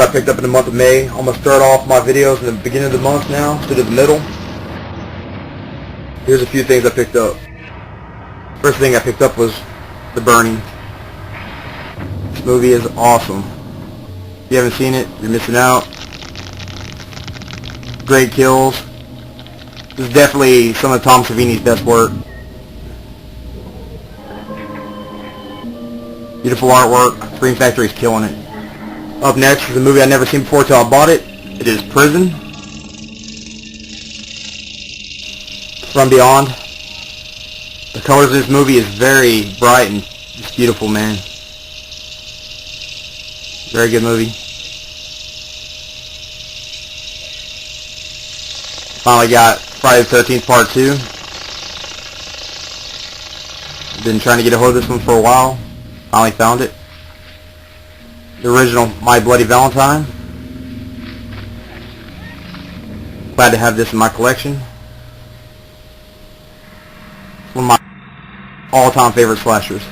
I picked up in the month of May. I'm going to start off my videos in the beginning of the month now, instead of the middle. Here's a few things I picked up. First thing I picked up was The Burning. This movie is awesome. If you haven't seen it, you're missing out. Great kills. This is definitely some of Tom Savini's best work. Beautiful artwork. Scream Factory's killing it. Up next is a movie I'd never seen before till I bought it. It is Prison From Beyond. The colors of this movie is very bright and just beautiful, man. Very good movie. Finally got Friday the 13th Part 2. Been trying to get a hold of this one for a while. Finally found it. The original My Bloody Valentine. Glad to have this in my collection. It's one of my all-time favorite slashers.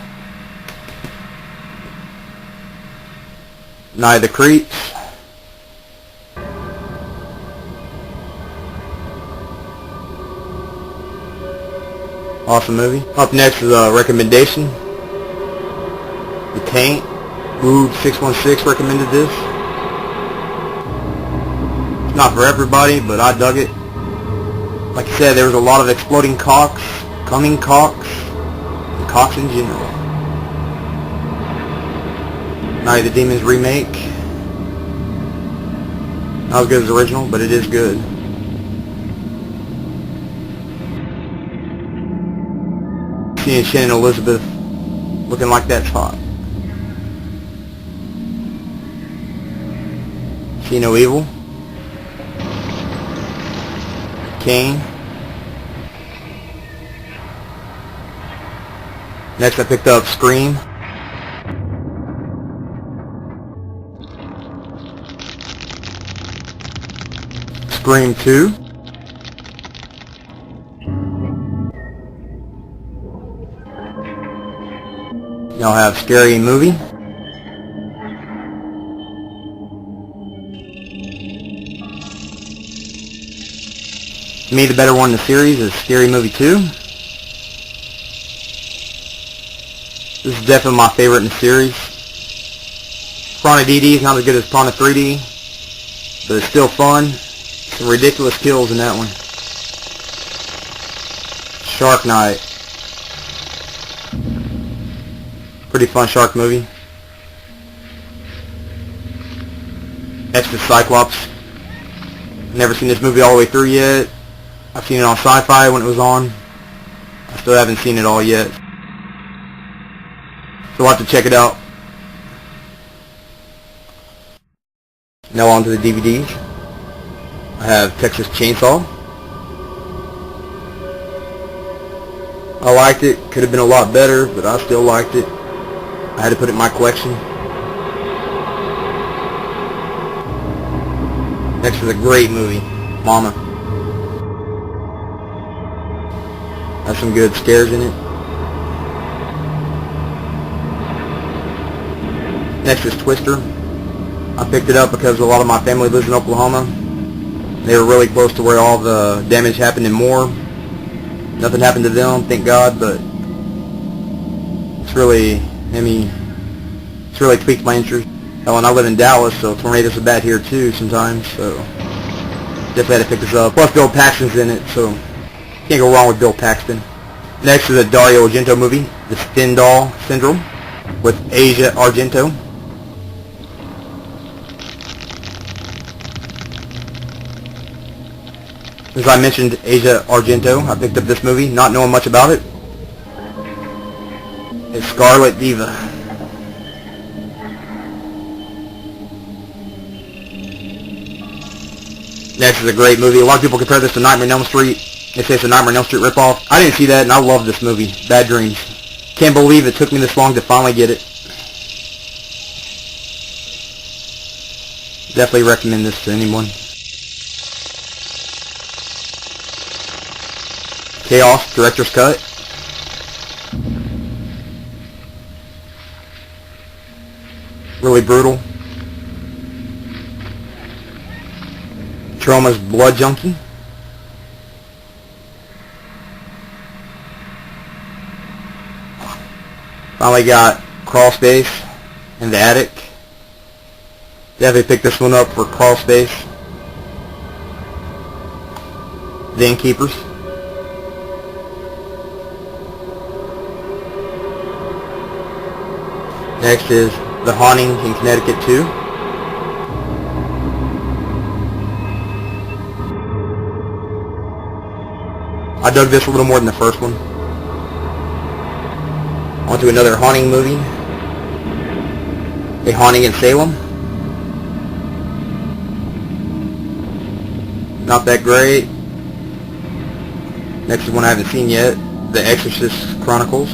Night of the Creeps. Awesome movie. Up next is a recommendation. The Taint. Mood 616 recommended this. It's not for everybody, but I dug it. Like I said, there was a lot of exploding cocks, coming cocks, and cocks in general. Night of the Demons remake. Not as good as the original, but it is good. Seeing Shannon Elizabeth looking like that's hot. See No Evil. Kane. Next I picked up Scream. Scream 2. Y'all have Scary Movie. To me, the better one in the series is Scary Movie 2. This is definitely my favorite in the series. Piranha DD is not as good as Piranha 3D, but it's still fun. Some ridiculous kills in that one. Shark Night. Pretty fun shark movie. Next is Cyclops. Never seen this movie all the way through yet. I've seen it on Sci-Fi when it was on. I still haven't seen it all yet. So I'll have to check it out. Now on to the DVDs. I have Texas Chainsaw. I liked it. Could have been a lot better, but I still liked it. I had to put it in my collection. Next is a great movie, Mama. Has some good scares in it. Next is Twister. I picked it up because a lot of my family lives in Oklahoma. They were really close to where all the damage happened and more. Nothing happened to them, thank God, but it's really tweaked my interest. Oh, and I live in Dallas, so tornadoes are bad here too sometimes, so definitely had to pick this up. Plus Bill Paxton's in it, so can't go wrong with Bill Paxton. Next is a Dario Argento movie, The Stendhal Syndrome, with Asia Argento. As I mentioned Asia Argento, I picked up this movie, not knowing much about it. It's Scarlet Diva. Next is a great movie. A lot of people compare this to Nightmare on Elm Street. They say it's a Nightmare on Elm Street ripoff. I didn't see that, and I love this movie, Bad Dreams. Can't believe it took me this long to finally get it. Definitely recommend this to anyone. Chaos, Director's Cut. Really brutal. Troma's Blood Junkie. Finally got Crawlspace in the attic. Definitely picked this one up for Crawlspace. The Innkeepers. Next is The Haunting in Connecticut 2. I dug this a little more than the first one. On to another haunting movie. A Haunting in Salem. Not that great. Next is one I haven't seen yet. The Exorcist Chronicles.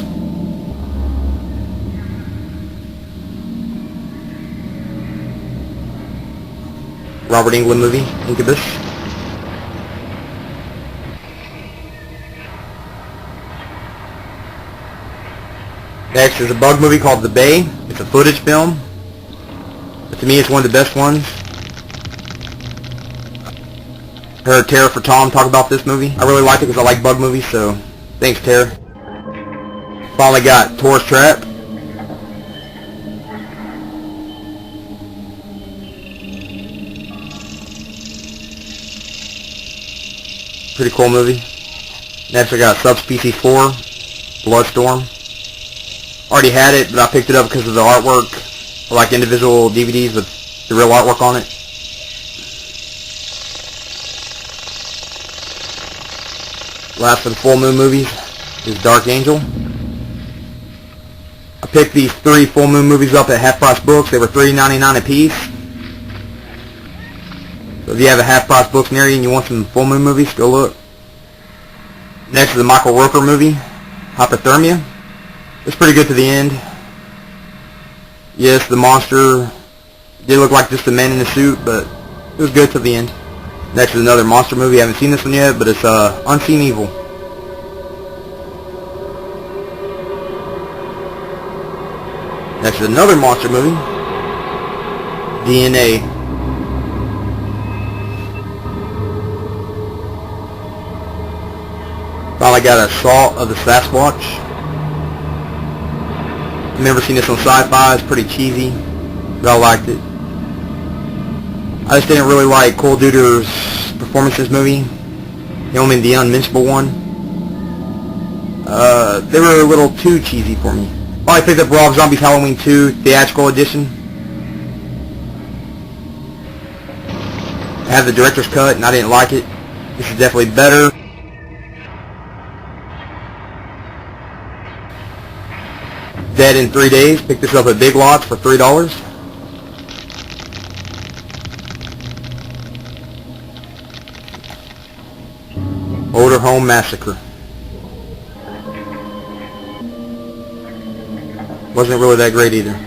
Robert Englund movie, Inkubus. Next is a bug movie called The Bay. It's a footage film. But to me, it's one of the best ones. Heard Tara for Tom talk about this movie. I really liked it because I like bug movies, so thanks, Tara. Finally got Tourist Trap. Pretty cool movie. Next I got Subspecies 4, Bloodstorm. Already had it, but I picked it up because of the artwork. I like individual DVDs with the real artwork on it. Last of the full moon movies is Dark Angel. I picked these 3 full moon movies up at Half Price Books. They were $3.99 a piece. So if you have a Half Price Books near you and you want some full moon movies, go look. Next is the Michael Rooker movie, Hypothermia. It's pretty good to the end. Yes, the monster did look like just a man in a suit, but it was good to the end. Next is another monster movie. I haven't seen this one yet, but it's Unseen Evil. Next is another monster movie, DNA. Finally got Assault of the Sasquatch. I've never seen this on Sci-Fi. It's pretty cheesy, but I liked it. I just didn't really like Cole Duder's performance in this movie. The only the unmentionable one. They were a little too cheesy for me. I picked up Rob Zombie's Halloween 2 Theatrical Edition. I have the director's cut and I didn't like it. This is definitely better. Dead in 3 Days. Picked this up at Big Lots for $3. Older Home Massacre. Wasn't really that great either.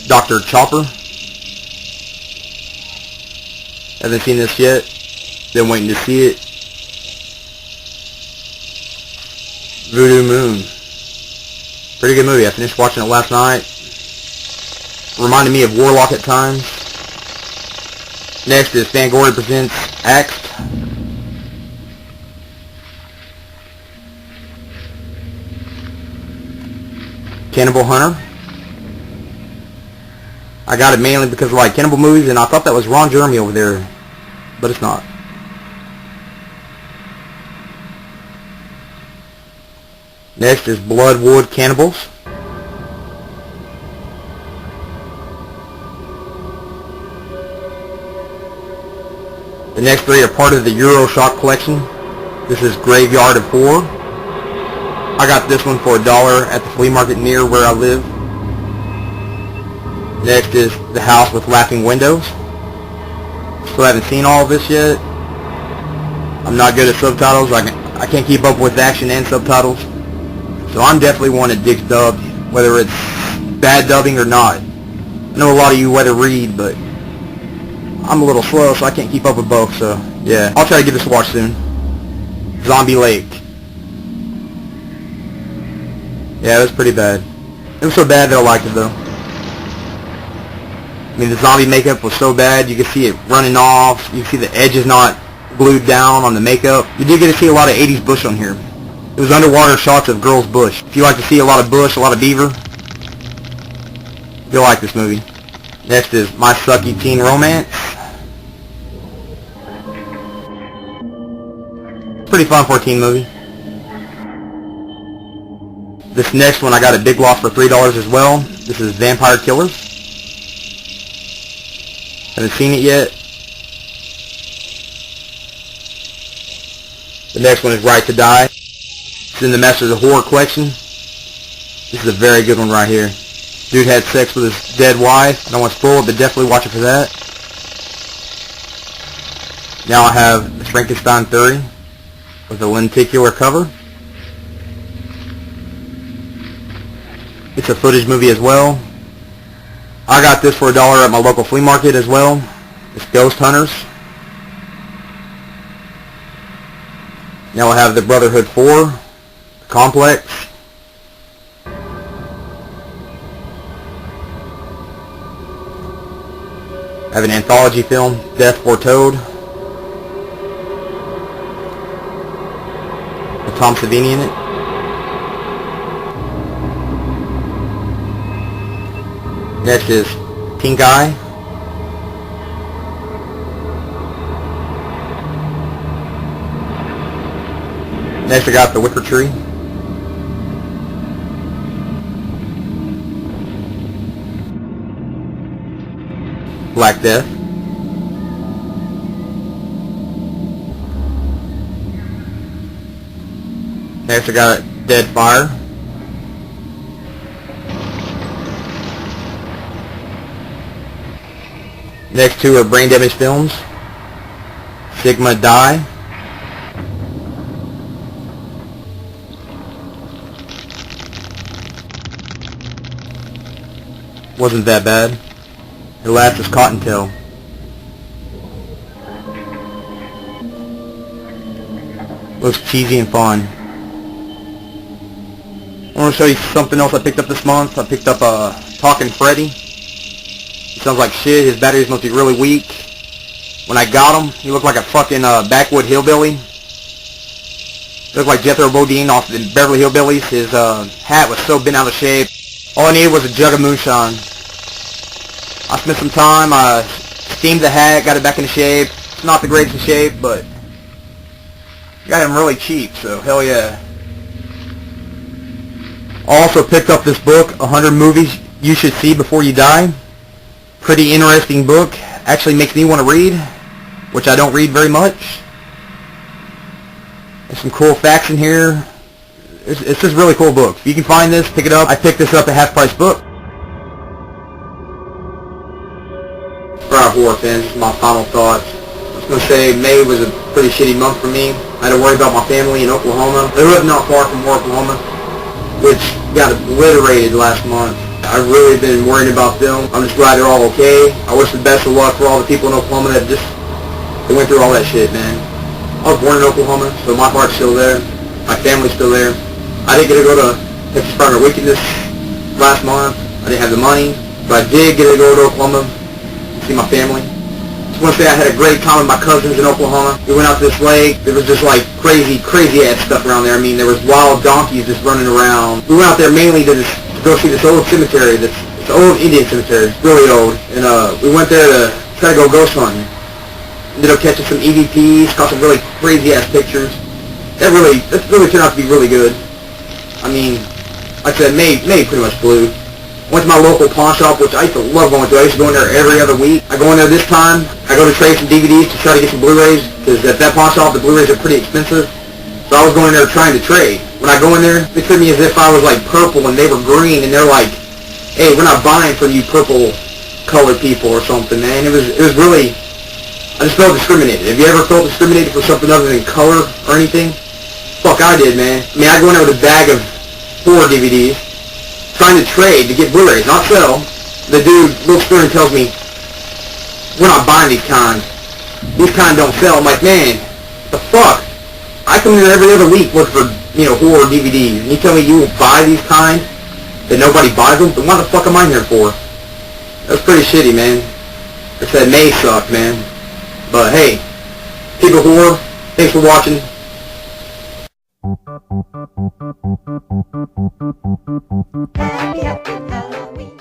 Dr. Chopper. Haven't seen this yet. Been waiting to see it. Voodoo Moon. Pretty good movie. I finished watching it last night. Reminded me of Warlock at times. Next is Fangoria presents Axed. Cannibal Hunter. I got it mainly because I like cannibal movies, and I thought that was Ron Jeremy over there, but it's not. Next is Bloodwood Cannibals. The next 3 are part of the Euroshock collection. This is Graveyard of Horror. I got this one for $1 at the flea market near where I live. Next is The House with Laughing Windows. Still haven't seen all of this yet. I'm not good at subtitles. I can't keep up with action and subtitles. So I'm definitely one that digs dubbed, whether it's bad dubbing or not. I know a lot of you weather read, but I'm a little slow, so I can't keep up with both, so yeah. I'll try to give this a watch soon. Zombie Lake. Yeah, it was pretty bad. It was so bad that I liked it, though. I mean, the zombie makeup was so bad, you could see it running off, you can see the edges not glued down on the makeup. You did get to see a lot of 80s bush on here. It was underwater shots of girls' bush. If you like to see a lot of bush, a lot of beaver, you'll like this movie. Next is My Sucky Teen Romance. Pretty fun for a teen movie. This next one I got at Big Loss for $3 as well. This is Vampire Killers. Haven't seen it yet. The next one is Right to Die. It's in the Masters of Horror collection. This is a very good one right here. Dude had sex with his dead wife. I don't want to spoil it, but definitely watch it for that. Now I have the Frankenstein Theory with a lenticular cover. It's a footage movie as well. I got this for $1 at my local flea market as well. It's Ghost Hunters. Now I have the Brotherhood 4, Complex. I have an anthology film, Death Foretold, with Tom Savini in it. Next is Pink Eye. Next I got The Wicker Tree. Black Death. Next I got Dead Fire. Next two are Brain Damage films. Sigma Die. Wasn't that bad. The last is Cottontail. Looks cheesy and fun. I want to show you something else I picked up this month. I picked up Talking Freddy. He sounds like shit. His batteries must be really weak. When I got him, he looked like a fucking backwood hillbilly. He looked like Jethro Bodine off the Beverly Hillbillies. His hat was so bent out of shape. All I needed was a jug of moonshine. I spent some time, I steamed the hat, got it back into shape. It's not the greatest of shape, but got him really cheap, so hell yeah. I also picked up this book, 100 Movies You Should See Before You Die. Pretty interesting book. Actually makes me want to read, which I don't read very much. There's some cool facts in here. It's just a really cool book. If you can find this, pick it up. I picked this up at Half Price Book. For our horror fans, this is my final thoughts. I was going to say May was a pretty shitty month for me. I had to worry about my family in Oklahoma. They live not far from Oklahoma, which got obliterated last month. I've really been worried about them. I'm just glad they're all okay. I wish the best of luck for all the people in Oklahoma that they went through all that shit, man. I was born in Oklahoma, so my heart's still there. My family's still there. I didn't get to go to Texas Farmer Wickedness last month. I didn't have the money, but I did get to go to Oklahoma and see my family. Just want to say I had a great time with my cousins in Oklahoma. We went out to this lake. There was just like crazy ass stuff around there. I mean, there was wild donkeys just running around. We went out there mainly to go see this old cemetery. This old Indian cemetery, really old. And we went there to try to go ghost hunting. Ended up catching some EVPs, caught some really crazy ass pictures. That really turned out to be really good. I mean, like I said, May pretty much blew. Went to my local pawn shop, which I used to love going to. I used to go in there every other week. I go in there this time. I go to trade some DVDs to try to get some Blu-Rays, because at that pawn shop, the Blu-Rays are pretty expensive. So I was going in there trying to trade. When I go in there, they treat me as if I was like purple and they were green, and they're like, hey, we're not buying from you purple colored people or something, man. It was really, I just felt discriminated. Have you ever felt discriminated for something other than color or anything? Fuck, I did, man. I mean, I go in there with a bag of horror DVDs, trying to trade to get Blu-rays, not sell. The dude looks through and tells me, we're not buying these kinds. These kinds don't sell. I'm like, man, the fuck? I come in there every other week looking for, horror DVDs, and you tell me you will buy these kinds, that nobody buys them? Then what the fuck am I here for? That was pretty shitty, man. I said May sucked, man. But hey, people of horror, thanks for watching. Happy Halloween.